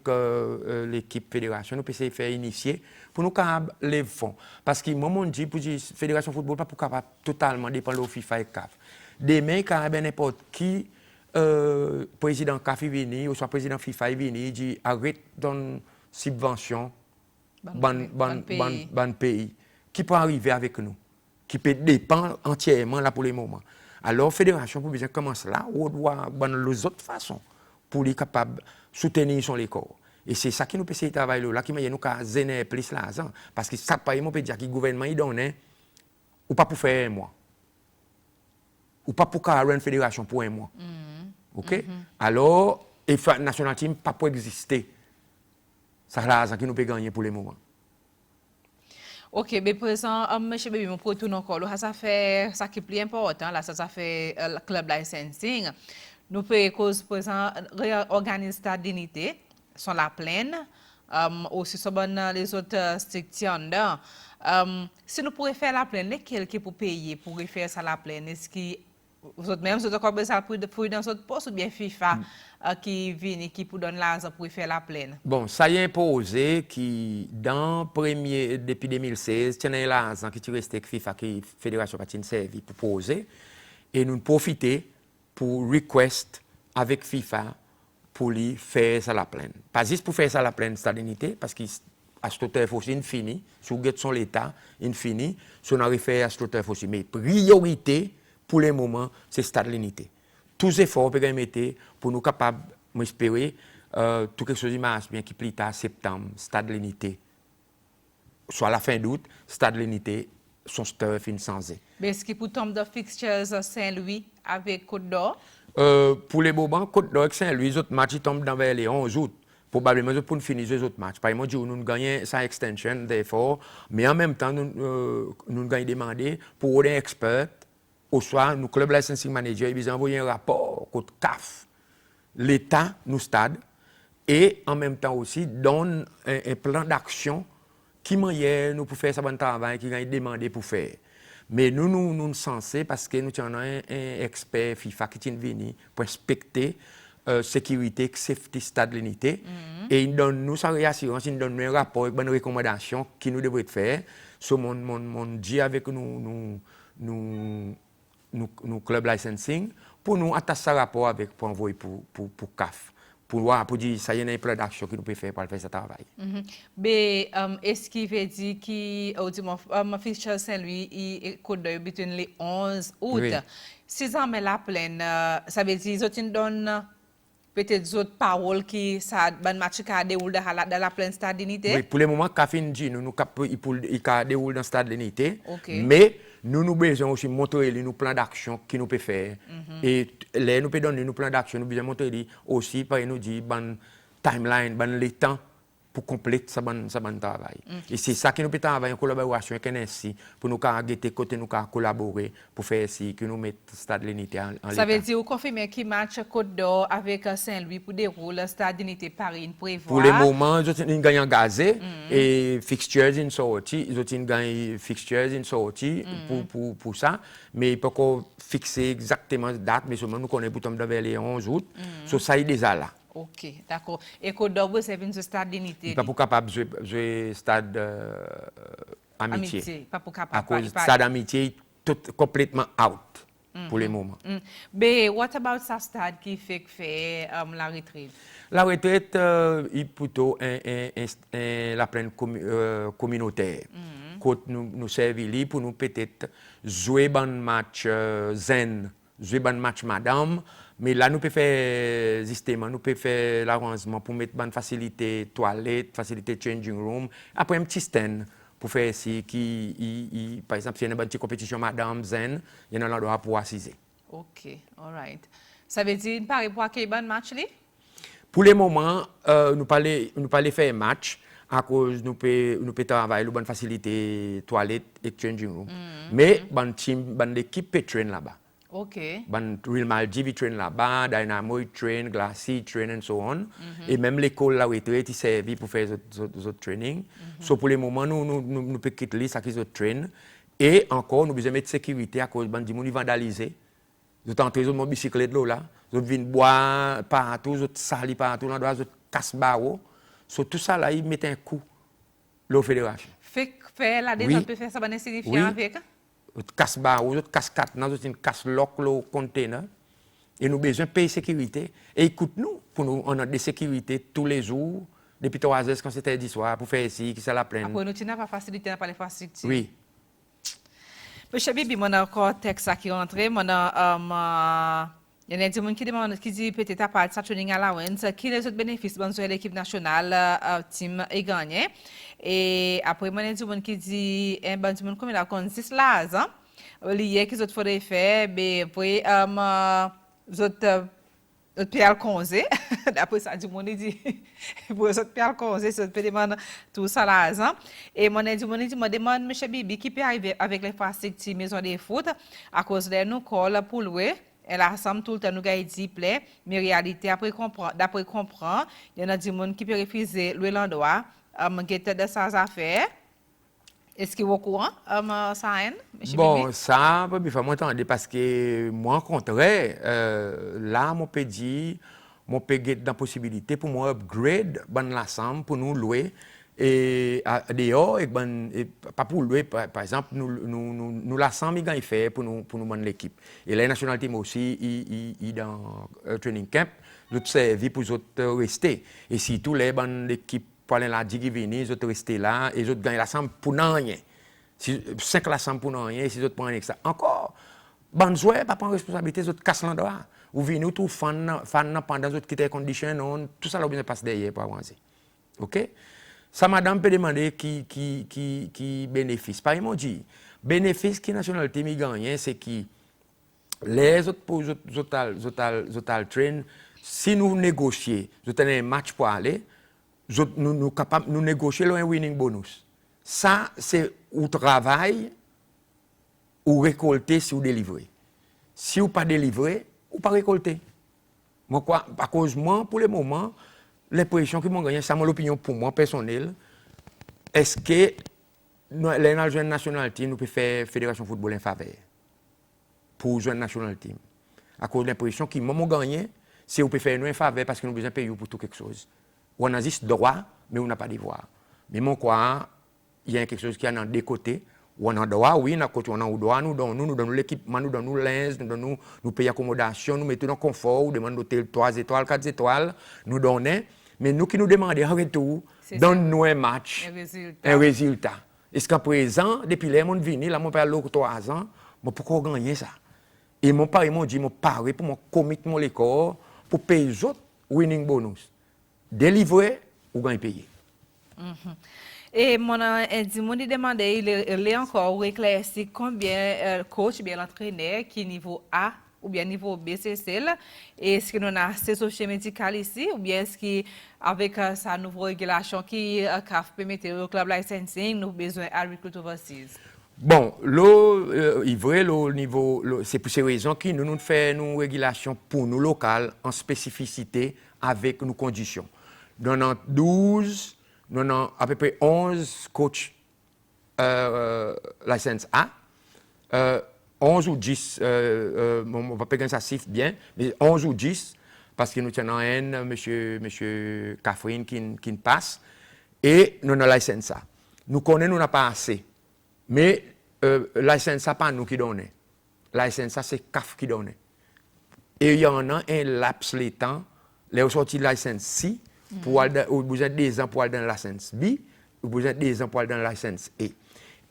l'équipe fédération, nous peut essayer de faire initier pour nous lever fonds. Parce que moi, mon dit, pour la fédération football, pas pour capable totalement dépendre de FIFA et CAF. Demain, quand n'importe qui, président CAF est venu, ou soit président FIFA est venu, il dit arrête d'une subvention. Ban pays qui peut arriver avec nous, qui peut dépendre entièrement là pour les moments. Alors, la fédération, pour bien commencer là, on doit les autres façons pour les capables de soutenir son école. Et c'est ça qui nous peut essayer de travailler là, qui m'a dit nous zéner plus l'argent. Parce que ça, par exemple, peut dire que le gouvernement, il donne, ou pas pour faire un mois. Ou pas pour avoir une fédération pour un mois. OK? Alors, la national team, pas pour exister. C'est l'argent qui nous peut gagner pour les moments. Ok, mais présent, M. Baby, mon retour encore, ça fait ça qui est plus important, là, ça fait le club licensing. Nous pouvons cause présent organiser ta dignité sur la plaine, aussi sur les autres structures. Si nous pourrions faire la plaine, lesquels qui pour payer pour faire ça la plaine? Est-ce que vous autres même, vous avez encore besoin pour dans votre poste ou bien FIFA qui vient qui pour donner l'argent pour faire la plaine? Bon, ça y est imposé qui, depuis 2016, il y a l'argent qui est resté avec FIFA, qui est Fédération Patine Servi pour poser. Et nous profitons pour request avec FIFA pour lui faire ça la plaine. Pas juste pour faire ça la plaine, c'est l'unité, parce que à ce aussi infini, si vous êtes son l'État, infini, si on arrive à faire à ce aussi. Mais priorité, pour le moment, c'est Stade l'unité. Tous les efforts que nous mettons pour nous capables, m'espérer, tout quelque chose qui marche bien, qui plus tard, septembre, Stade l'unité. Soit à la fin d'août, Stade l'unité, son stuff in sans. Mais est-ce qu'il peut tomber de fixtures Saint-Louis avec Côte d'Or? Pour les moments, Côte d'Or et Saint-Louis, les autres matchs tombent dans vers les 11 août. Probablement pour finir les autres matchs. Par exemple, nous gagnons sa extension d'effort, mais en même temps, nous gagnons demandé pour des experts. Au soir, nous, Club Licensing Manager, ils ont envoyé un rapport contre CAF l'État nous stade et en même temps aussi donne un plan d'action qui manière nous pour faire ça bon travail qui gagne demandé pour faire. Mais nous censés parce que nous avons un expert FIFA qui est venu pour inspecter sécurité, safety, stade l'unité. Et il donne nous sa réassurance, il donne un rapport avec une recommandation qui nous devrait faire. So mon dit avec nous club licensing pour nous attacher ce rapport avec pour envoyer pour CAF. Pour dire ça y a un plan d'action que nous pouvons faire pour faire ce travail. Mais est-ce qu'il veut dire que Fischer Saint-Louis il code between les 11 août. Oui. Si ça met la pleine, ça veut dire qu'ils donne peut-être d'autres paroles qui ça ban match qui a déroulé dans la pleine stade d'unité. Oui, pour le moment, CAF dit nous il déroule dans le stade de l'unité. Okay. Mais nous besoin aussi montrer nos plans d'action qui nous peut faire. Et les nous peut donner nos plans d'action, nous besoin montrer aussi par nous dire ban timeline, ban les temps pour compléter ça ban travail. Et c'est ça qui nous peut travailler en collaboration avec NSC pour nous guetter côté nous collaborer pour faire si que nous mettre stade de l'unité en l'état. Ça veut dire vous confirmez qui match Côte d'Or avec Saint-Louis pour dérouler le stade d'unité Paris prévoir. Pour le moment, ils ont gagné en gazé et fixtures in sortie, ils ont gagné fixtures in sortie pour ça, mais il peut pas fixer exactement la date, mais seulement nous connaissons vers les 11 août, so ça est déjà là. Ok, d'accord. Et Côte d'Or, c'est un stade d'unité. Il n'est pas capable de jouer stade amitié. Pas pour capable. À cause du stade amitié, tout complètement out pour le moment. Mais what about ça stade qui fait la retraite? La retraite est plutôt la plaine communautaire. Quand nous servons pour nous peut-être jouer un match zen, jouer un match madame. Mais là, nous pouvons faire justement, nous pouvons faire l'arrangement pour mettre une facilité toilette, facilité changing room, après un petit stand pour faire ici, par exemple, s'il y a une petite compétition Madame Zen, il y a un endroit pour assiser. Ok, all right. Ça veut dire, pareil pour quel bon match là? Pour le moment, nous parlons faire un match à cause nous pouvons travailler une bonne facilité toilette et changing room. Mais l'équipe peut train là-bas. Ok. Real Maldives train là-bas, Dynamo train, Glacis train and so on. Et même l'école la retraite il servi pour faire d'autres training. So pour le moment nous peut quitter ça qui train et encore nous besoin mettre sécurité à cause bandi moun vandaliser. Nous entré sur mon bicyclette là, nous viennent boire partout, nous sali partout, nous doit casse barreau. So tout ça là il met un coup la fédération. Fait la détente peut faire ça ben signifiant avec casse barreau, casse quatre, nous une casse lock le container et nous besoin payer sécurité et écoute-nous pour nous on a des sécurités tous les jours depuis 3 heures quand c'était 10 soir pour faire ici qui c'est la plaine. Après nous n'avons pas facilité n'a pas les facilités. Oui. Monsieur Bibi, mon encore texte qui rentré, mon il y a des gens qui demandent qui dit peut-être à part de ça training allowance qui les autres bénéfices bon sur l'équipe nationale team est gagné et après mon des gens qui dit un bon monde comme la consiste là lié qui autres faudrait faire mais après autres Pierre Conzé, d'après ça, du monde dit, pour les autres Pierre Conzé, ça peut demander tout ça là, et mon dit, me demande, monsieur Bibi, qui peut arriver avec les facilités maison de foot, à cause de nous, call pour louer, elle assemble tout le temps, nous gagne 10 plaies, mais réalité, d'après comprendre, il y en a des gens qui peut refuser louer l'endroit, guetter de sa affaires. Est-ce que vous êtes au courant, ça, bon, ça, je vais m'entendre parce que moi, au contraire, là, je peux dire, je peux avoir la possibilité pour moi upgrade l'ensemble pour nous louer et dehors, et pas pour louer, par exemple, nous l'ensemble, il fait pour nous mener l'équipe. Et la national team aussi, il dans training camp, nous servons pour nous rester. Et si tous les équipes pour aller là, qui viennent, ils ont resté là, et ils ont gagné l'ensemble pour rien. 5 l'ensemble pour rien, et si ils ont pris ça. Encore, bon joueur, pas prendre responsabilité, ils ont cassé l'endroit. Ou venez tout fan pendant les autres conditions, tout ça, là, bien passe derrière pour avancer. OK? Ça, madame peut demander qui bénéfice. Par exemple, dit, bénéfice qui national team gagne, c'est qui les autres train, si nous négocions, nous avons un match pour aller, nous capables nous négocier un winning bonus. Ça, c'est au travail, ou récolter si vous délivrez. Si vous pas délivré, vous pas récolter. Moi, quoi, à cause moi, pour le moment, l'impression que moi gagné, ça mon opinion pour moi personnelle, est-ce que les jeunes national team nous peut faire fédération football en faveur pour jeunes national team. À cause de l'impression que moi gagné, c'est on peut faire nous en faveur parce que nous besoin de payer pour tout quelque chose. On a juste droit, mais on n'a pas de devoir. Mais moi quoi, il y a quelque chose qui est dans deux côtés. On a droit, oui, on a droit, nous donnons l'équipement, nous donnons linge, nous payons accommodation, nous mettons dans le confort, nous demandons hôtel 3 étoiles, 4 étoiles, nous donnons. Mais nous qui nous demandons en retour, donne-nous un match, un résultat. Est-ce qu'à présent, depuis les gens viennent, là, mon père a 3 ans, pourquoi gagner ça? Et mon père m'a dit, mon pari pour mon commettre mon corps pour payer les autres winning bonus. Délivrer ou gagner payer. Et mon dit demandé, il est encore éclairci combien coach, bien l'entraîneur qui niveau A ou bien niveau B, c'est celle. Et est-ce que nous avons ces sociétés médicales ici ou bien est-ce qu'avec sa nouvelle régulation qui permet au club licensing, nous avons besoin d'agriculture overseas? Bon, il vrai, c'est pour ces raisons que nous faisons une régulation pour nous locales en spécificité avec nos conditions. Dans nos 12, nous avons à peu près 11 coachs licence A, 11 ou 10, on ne va pas gagner ça chiffre bien, mais 11 ou 10, parce que nous tenons un, monsieur Catherine qui passe, et nous avons licence A. Nous connaissons, nous n'avons pas assez. Mais licence A, pas nous qui donnons. Licence A, c'est CAF qui donne. Et il y en a un laps de temps, les sorties de licence C, vous avez 2 ans pour aller dans la licence B, vous avez 2 ans pour aller dans la licence E.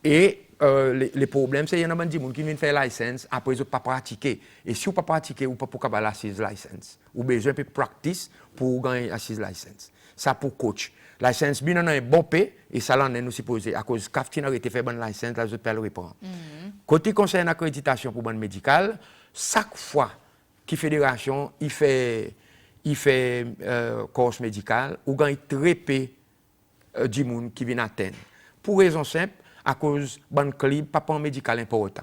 Et les problèmes, c'est qu'il y en a des gens qui viennent faire la licence, après ils ne pas pratiquer. Et si vous ne pas pratiquer, vous ne pouvez pas avoir l'assise licence. Vous avez besoin de practice pour gagner l'assise licence. Ça pour coach. La licence bien on a un bon paie et ça l'en est nous supposé à cause CAF qui n'a été fait bonne licence la autres le reprend. Côté conseil d'accréditation pour bonne médicale, chaque fois que fédération il fait course médicale ou gagne très peu du monde qui vient atteindre. Pour raison simple, à cause bonne club pas médical important.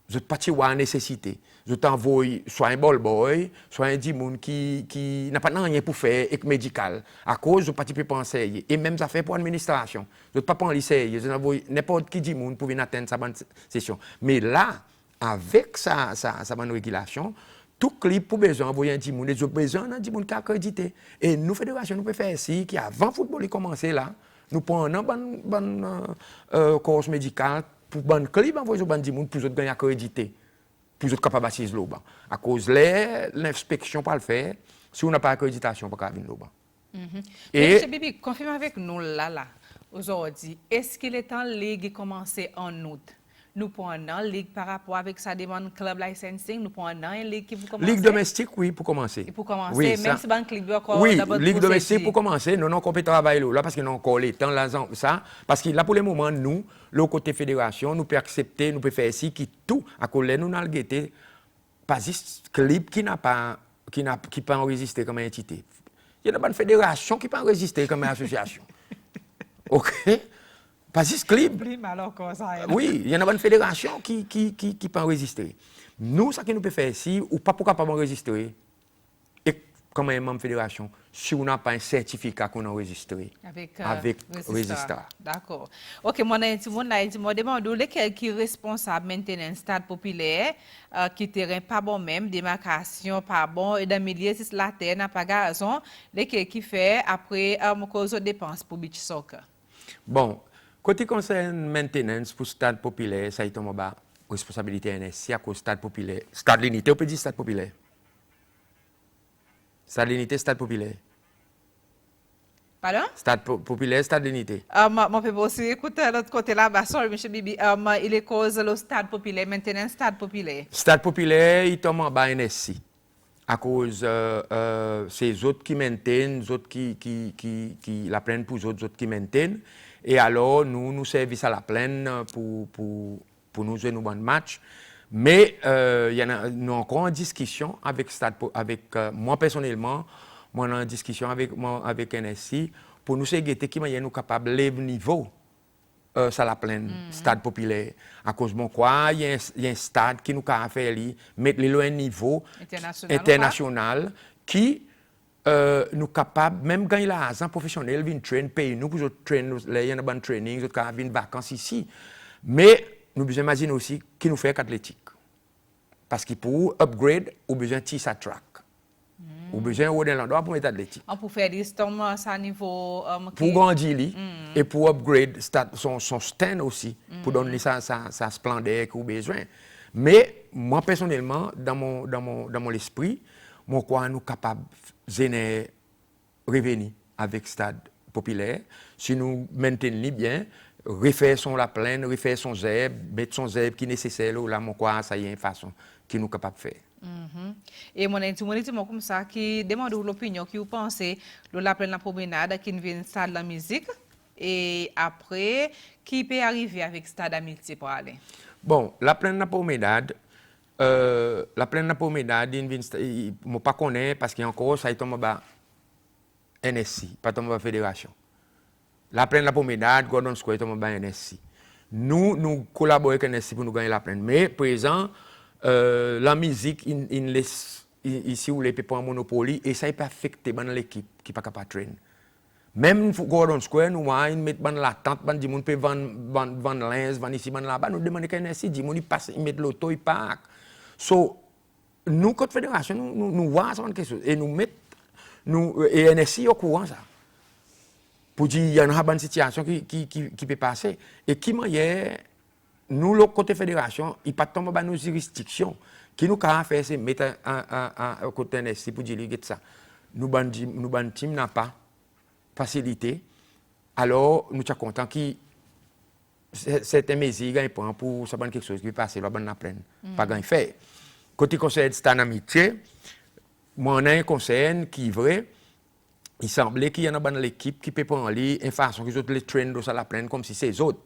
Je pas à nécessité. Je t'envoie soit un ball boy, soit un dimoun qui n'a pas rien pour faire et médical. À cause je pas penser et même ça fait pour l'administration. Je pas en lycée, je t'envoie n'importe qui dimoun pour venir atteindre sa bonne session. Mais là avec sa bonne régulation, tout club pour besoin envoyer un dimoun, ils ont besoin d'un dimoun qui est accrédité. Et nous fédération nous peut faire ici qui avant football il commencer là, nous prenons bonne course médicale pour ban club envoyer ban di moun pour autres gagner accrédité pour autres capable assise là à cause l'inspection pas le faire si on n'a pas accréditation pas venir là. Et monsieur Bibi confirme avec nous là aujourd'hui est-ce qu'il est en ligue commencer en août? Nous prenons une ligue par rapport avec sa demande club licensing, nous prenons une ligue qui vous commence. Ligue domestique, oui, pour commencer. Et pour commencer, oui, même si ban club encore oui, ligue domestique pour commencer, nous n'avons pas travail là parce que nous avons encore les temps là ça parce que là pour le moment nous le côté fédération nous peut accepter, nous peut faire ici qui tout à cause nous n'a guetté pas juste club qui peut enregistrer comme entité. Il y a une fédération qui peut enregistrer comme association. OK? Pas juste club. Oui, il y en a une fédération qui peut enregistrer. Nous, ce que nous pouvons faire ici, ou pas pour capable enregistrer, et comme un membre de fédération, si on n'a pas un certificat qu'on a enregistré avec Resistar. D'accord. Ok, moi, je demande qui est responsable maintenant stade populaire, qui terrain pas bon même, démarcation pas bon, et dans le milieu, c'est la terre n'a pas gazon, qui fait après cause de dépenses pour beach soccer. Bon. Côté conseil maintenance pour stade populaire, ça a été ma responsabilité NSC à cause stade populaire. Stade l'unité, on peut dire stade populaire. Stade l'unité, stade populaire. Pardon? Stade populaire, stade l'unité. Je peux aussi écouter l'autre côté là-bas. Sorry, M. Bibi. Il est cause le stade populaire, maintenance stade populaire. Stade populaire, il tombe en bas NSC. À cause c'est autres qui maintiennent, autres qui la prennent pour autres qui maintiennent. Et alors, nous servissons à la plaine pour nous jouer nos bons matchs. Mais nous sommes encore en discussion avec moi personnellement, moi en discussion avec NSC pour nous essayer qui nous capable de lever le niveau ça la plaine, stade populaire. À cause de quoi, il y a un stade qui nous a fait mettre le niveau international qui nous capables, même quand il a un professionnel, vient train, paye nous pour train, il y a un bon training, nous avons vacances ici. Mais nous besoin imaginer aussi qui nous fait athlétique. Parce qu'il pour upgrade, ou besoin de sa track. Ou besoin de l'endroit pour être athlétique. Pour faire des storms à niveau. Pour grandir, et pour upgrade son stand aussi, pour donner sa splendeur qu'il a besoin. Mais moi, personnellement, dans mon esprit, moi, crois nous capables de revenir avec le stade populaire. Si nous maintenons bien, refaire son la plaine, refaire son zèbre, mettre son zèbre qui est nécessaire, là, moi, crois ça y est une façon qui nous capable de faire. Et mon intimité, moi, comme ça, qui demande l'opinion, qui vous pensez, de la plaine la promenade, qui vient stade la musique, et après, qui peut arriver avec stade à multi pour aller? Bon, la plaine la promenade, je ne pas connais parce qu'il y a encore ça tombe à NSC, pas tombe à fédération. La plaine la promenade, Gordon Square tombe à NSC. Nous collaborons avec NSC pour nous gagner la plaine. Mais présent, la musique, ici où les people en monopoly, et ça peut affecter l'équipe qui n'est pas capable de traîner. Même Gordon Square, nous mettons la tente, nous disons peut vendre linge, vendre ici, vendre là-bas, nous demandons qu'un NSC, ils passent, ils mettent l'auto, ils partent. So, nous, comme fédération, nous voyons quelque chose. Et nous mettons, et NSC au courant ça. Pour dire, il y a une situation qui peut passer. Et qui manière, nous, le côté fédération, il pas tomber dans nos juridictions. Qui nous a fait, c'est mettre à côté NSC pour dire ça. Nous, team n'a pas facilité. Alors, nous sommes contents que certains mesures pour savoir quelque chose qui passe, là, la plaine. Pas grand fait. Côté conseil de Stan Amitié, moi, on a un conseil qui est vrai. Il semblait qu'il y en a dans l'équipe qui peut prendre une façon que les autres les traînent dans la plaine comme si c'est les autres.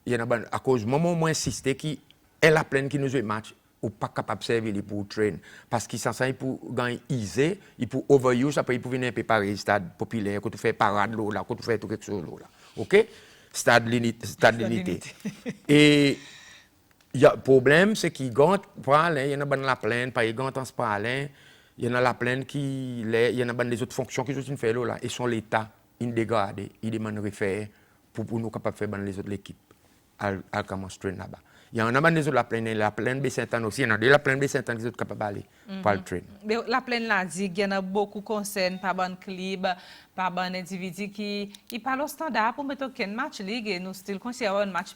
Il y en a à cause du moment où moi insisté qu'il est la plaine qui nous joue le match ou pas capable de servir pour traîner. Parce qu'il s'en sert pour gagner easy, il pour overuse, après il pour venir préparer le stade populaire, quand tu fais parade là, quand tu fais tout quelque chose là. OK? Stade d'unité. Et le problème, c'est qu'il gante il y en a dans la plaine, pas il gante en spralin. Il y en a la plaine il y en a des autres fonctions qui sont faites là. Et sont l'État, ils dégradent, ils demandent de refaire pour nous capables de faire les autres équipes. À commencer train là-bas. Il y en a des autres la plaine de Saint-Anne aussi. Il y en a de la plaine de Saint-Anne qui sont capables d'aller pour le train. La plaine là dit qu'il y en a beaucoup de concerns par bon club, par bon individu qui parlent au standard pour mettre aucun match ligue et nous still considérons un match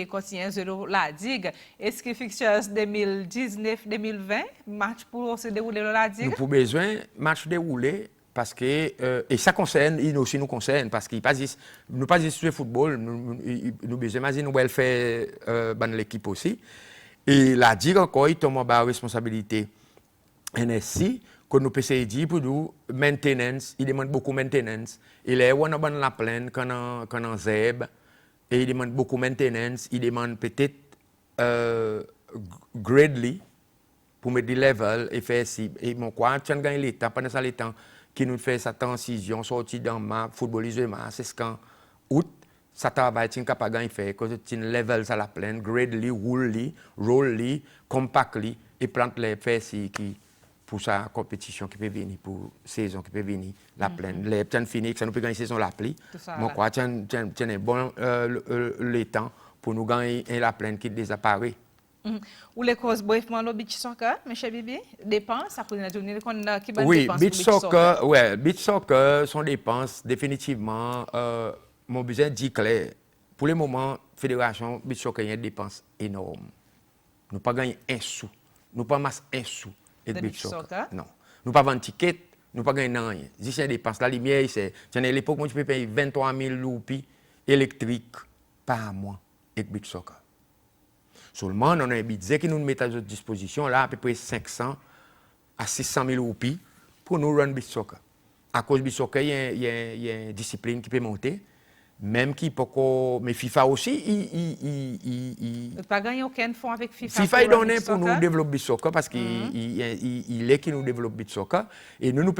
quotidien zéro la digue. Est-ce que fixtures 2019-2020 match pour se dérouler la digue? Nous avons besoin de match déroulé parce que et ça concerne, il aussi nous concerne parce qu'il pas juste nous pas juste sur le football, nous besoin imaginer nous va faire dans l'équipe aussi. Et la dire encore il tombe en responsabilité NSC que nous peut dire pour nous maintenance, il demande beaucoup maintenance. Il est on a dans la plaine quand en zeb et il demande beaucoup maintenance, il demande peut-être gradely pour mettre des levels et faire si et mon quoi tu as gagné les temps pendant ça les temps qui nous fait sa transition sortie dans ma footballisme c'est ce qu'en août ça travaille tu capable gagner faire que tu level ça la plaine gradely roll compactly et plante les faire si qui pour sa compétition qui peut venir pour saison qui peut venir la plaine les tu fini ça nous peut gagner saison la pluie mon quoi tu as bon le temps pour nous gagner la plaine qui désapparaît. Ou les causes brièvement le beach soccer, M. Bibi, dépenses, à cause de la journée qui va oui, dépenses beach soccer, ouais, beach soccer sont dépenses définitivement. Mon besoin dit clair. Pour le moment, fédération beach soccer il y a une dépense énorme. Nous pas gagner un sou, nous pas masse un sou et beach soccer. Non, nous pas vendre ticket, nous pas gagner rien. C'est une dépense. La lumière, c'est à l'époque moi je peux payer 23 000 roupies électriques par mois avec beach soccer. Seulement, on a un budget qui nous met à notre disposition, là, à peu près 500 à 600 000 roupies pour nous run beach soccer. À cause du beach soccer, il y a une discipline qui peut monter, même qui peut. Mais FIFA aussi, il ne pas gagner aucun fonds avec FIFA. FIFA est donné pour nous développer beach soccer parce qu'il est qui nous développe beach soccer. Et nous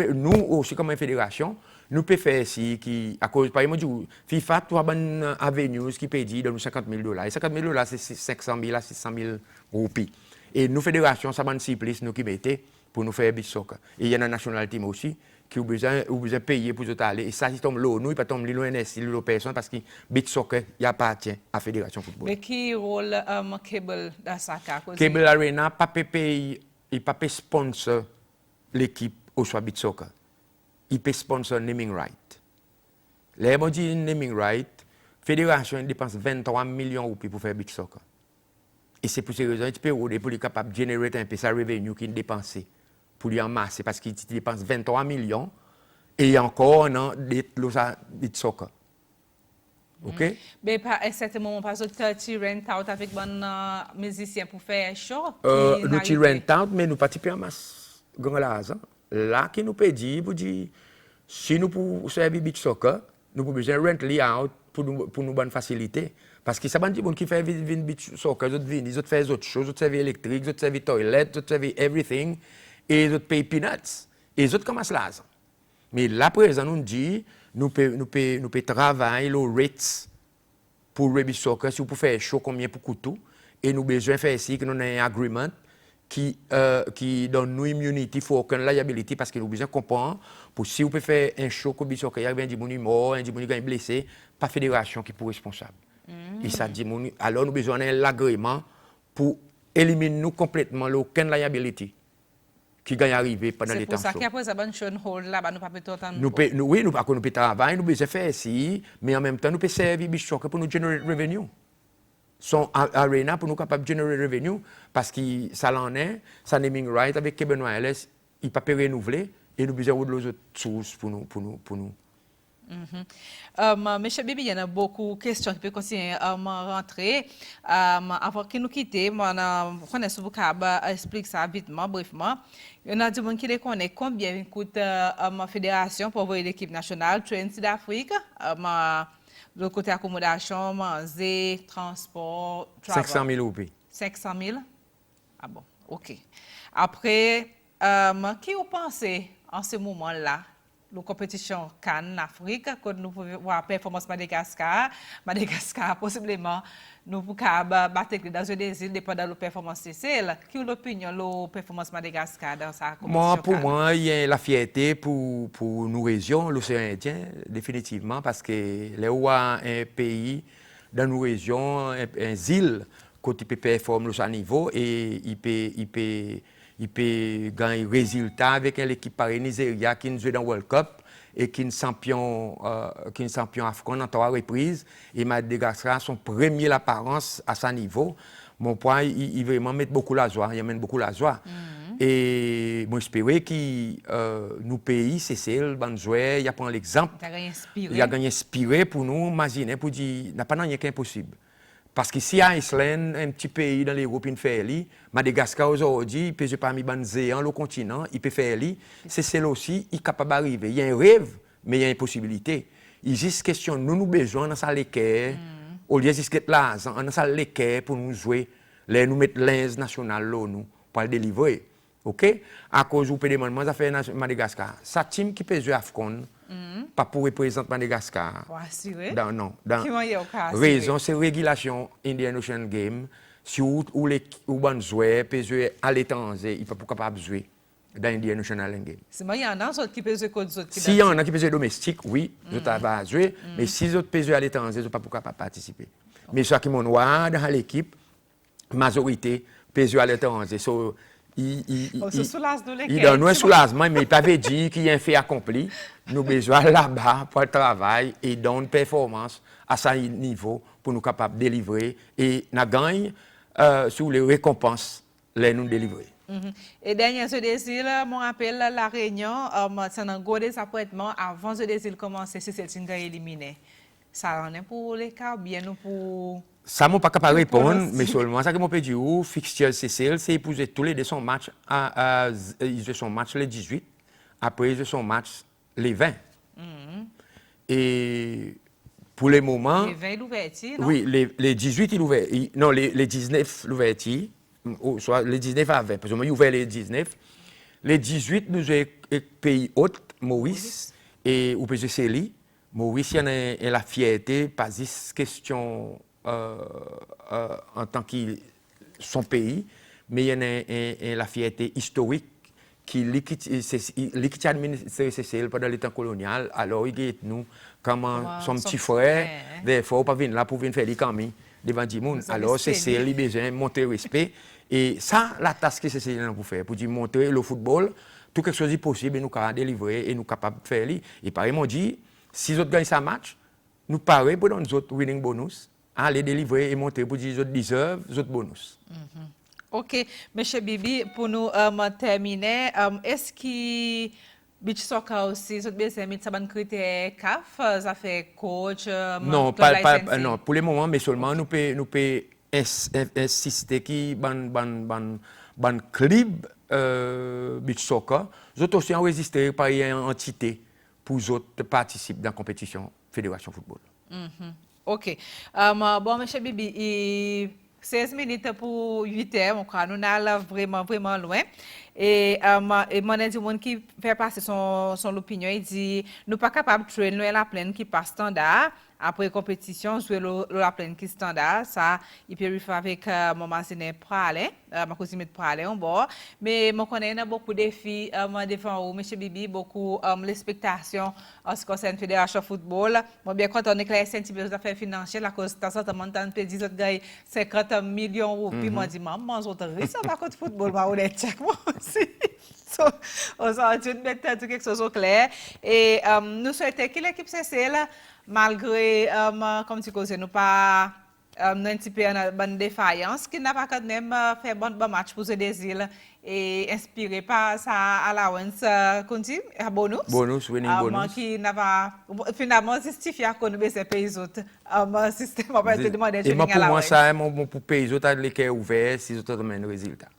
aussi, comme une fédération, nous pouvons faire ici, à cause, par exemple, FIFA, tu as une avenue qui peut dire de 50 000 $. Et 50 000 $, c'est 500 000 à 600 000 roupies. Et nous, fédération, ça va nous nous qui mettons pour nous faire beach soccer. Et il y a une national team aussi qui a besoin de payer pour aller. Et ça, si tombe l'ONU, il peut tomber l'ONS, l'OPS, parce que beach soccer, il appartient à la Fédération de football. Mais qui rôle Cable dans ça? Cable Arena, pas payer, il pas sponsor l'équipe au soit beach soccer. Il peut sponsor naming right. Les gens disent naming right, la fédération dépense 23 millions de roupies pour faire beach soccer. Et c'est pour ces raisons qu'il peut pour être capable de générer un peu sa revenu qu'il dépense pour lui amasser parce qu'il dépense 23 millions et encore un beach soccer. OK? Mais à un certain moment, parce que tu rent out avec un musicien pour faire un show. Nous tu rent out, mais nous pas en masse. Là, qui nous peut dire, si nous pouvons servir beach soccer, nous pouvons besoin rent out pour nous bonne facilité. Parce que ça veut dire que qui fait beach soccer, ils font d'autres choses, ils servent électrique, ils servent toilette, ils servent everything, et ils payent peanuts. Et ils commencent là. Mais là, présent, nous dit, nous pouvons travailler les rates pour le beach soccer, si vous pouvez faire chaud, combien pour couteau, et nous besoin faire ici que nous avons un agreement qui donne nous immunity pour aucune liability parce que nous besoin comprendre pour si vous pouvez faire un show comme beach soccer, il y a un gens mort, un gens blessé, pas fédération qui est responsable. Et ça dit alors nous besoin d'un agrément pour éliminer nous complètement aucune liability qui gagne arriver pendant les temps. C'est pour ça qu'après ça bonne chose hall là nous pas peut oui nous pas nous peut travailler nous besoin faire ici mais en même temps nous peut servir beach soccer pour nous générer revenue. Son arena pour nous capable de générer revenue parce que ça l'en est ça naming right avec Kevin Wireless il pas renouveler et nous besoin de l'autre source pour nous. Monsieur Bibi, il y en a beaucoup de questions qui peuvent continuer à rentrer. Avant que nous quittions, on connaît ce vocable, explique ça vitement, brièvement. Il y en a des gens qui connaissent combien coûte la fédération pour envoyer l'équipe nationale, train Sud-Afrique, le côté accommodation, manger, transport, travel. 500 000 roupies. 500 000? Ah bon, ok. Après, qui vous pensez en ce moment-là? La compétition Cannes Afrique, quand nous pouvons voir performance Madagascar, possiblement, nous pouvons battre dans une des îles dépendant de la performance Cécile. Quelle est l'opinion de la performance Madagascar dans sa compétition? Pour moi, il y a la fierté pour nos régions, l'océan Indien, définitivement, parce que là où un pays dans nos régions, un île, quand il peut performer à niveau et il peut gagner résultat avec l'équipe par Nigeria qui nous joue dans le World Cup et qui est champion africain en 3 reprises. Et Madagascar, son premier l'apparence à ce niveau. Mon point, il vraiment met beaucoup la joie, il amène beaucoup la joie. Et moi, j'espère que nos pays, c'est le bon joueur, il a pris l'exemple. Il a gagné inspiré pour nous, imaginer, pour dire, il n'y a pas rien qui est impossible. Parce que si Iceland, un petit pays dans l'Europe, il fait ça, Madagascar aujourd'hui, il peut jouer parmi les géants, le continent, il peut faire ça. C'est celle aussi, il est capable d'arriver. Il y a un rêve, mais il y a une possibilité. Il existe question, nous besoin dans sa l'équerre, au lieu de là, dans sa l'équerre pour nous jouer, nous mettre l'ins national là, nous, pour le délivrer. OK? À cause où peut demander, ça fait Madagascar. Sa team qui peut jouer Afcon, pas pour représenter Madagascar. Non. Raison, c'est régulation Indian Ocean Game. Si où les bonnes joueurs peuvent jouer à l'étranger, ils ne peuvent pas capable de jouer dans Indian Ocean Game. Il y en a qui peuvent jouer contre d'autres. S'il y en a qui peuvent jouer domestique, oui, ils peuvent jouer. Mais si les autres peuvent jouer à l'étranger, ils ne peuvent pas capable participer. Mais ceux qui m'ont dans l'équipe, la majorité peuvent jouer à l'étranger. Il donne un soulagement, mais il n'avait dit qu'il y a un fait accompli. Nous avons besoin là-bas pour le travail et donner une performance à ce niveau pour nous capables de délivrer. Et nous gagnons sur les récompenses, les nous délivrer. Et dernier ce désir, mon rappel, la réunion, c'est un gros désappointement avant ce désir commencer, si c'est une éliminé. Ça en est pour les cas, bien ou pour. Ça, je ne peux pas répondre, mais seulement ça que je peux dire, fixture CCL, c'est épouser tous les deux son match, ils ont son match le 18, après ils ont son match le 20. Et pour le moment. Les 20 l'ouverture, non? Oui, les 18 il ouvert, non, les 19 l'ouverture, soit les 19 à 20, parce que moi, il ouvert les 19. Les 18, nous avons un pays hôte, Maurice, et ou peut Célie. Maurice, il y a la fierté, pas juste question. En tant que son pays, mais il y a la fierté historique qui qui administrait CCL pendant le temps colonial, alors il est nous comme son petit frère, des fois pas venir là pour venir faire les camis devant du monde. Alors CCL il besoin montrer respect et ça la tâche que CCL pour faire pour dire montrer le football tout quelque chose est possible et nous capable délivrer et nous capable de faire et pareil m'ont dit si vous gagnez ça match nous pareil pour nous autres winning bonus aller délivrer et montrer pour dire autres deserve autres bonus. OK, M. Bibi, pour nous terminer, est-ce que beach soccer aussi, vous avez mis ça un critère CAF, ça fait coach, non, non, pour le moment, mais seulement nous pouvons insister qui ban club beach soccer, nous autres aussi enregistré par une entité pour les autres participer dans la compétition Fédération Football. OK. Bon, M. Bibi, 16 minutes pour 8 heures, nous allons vraiment loin. Et mon dit monde qui fait passer son opinion, il dit nous pas capable de traîner la plaine qui passe standard après compétition jouer la plaine qui standard ça il peut faire avec mon machine pralé ma cousine pralé en bord mais mon connaît beaucoup de défis devant monsieur Bibi beaucoup l'expectation en ce qui concerne fédération football moi bien quand on éclaire un petit peu d'affaires financières la cause ça ça montant peut dire gagne 50 millions de roupies moi dit maman ça va contre football moi honnête check moi aussi. On s'en dit mettre quelque chose au clair et nous souhaitons que l'équipe CCL malgré comme tu causes nous pas un petit peu en bonne défaillance qui n'a pas quand même fait bon match pour ce désir et inspiré par ça à la once continue bonus winning bonus qui n'a pas finalement justifié à qu'on baisse pays autres système on va te demander et pour moi ça pour pays autres les cœurs ouverts si autres donnent le résultat.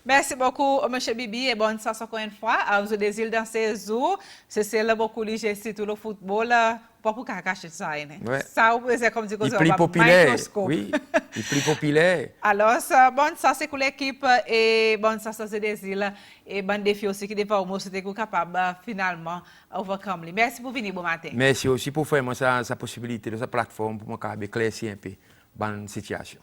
Merci beaucoup, M. Bibi, et bonne chance encore une fois. Vous désirez dans ces jours, c'est beaucoup de gestes tout le football, pas pour cacher ça. Ça, c'est comme dit que c'est plus populaire. Oui, il plus populaire. Alors, bonne chance pour l'équipe et bonne chance à ce désir et bon défi aussi qui défend au c'était capable finalement overcome. Merci pour venir bon matin. Merci aussi pour faire sa possibilité de sa plateforme pour me éclaircir un peu bonne situation.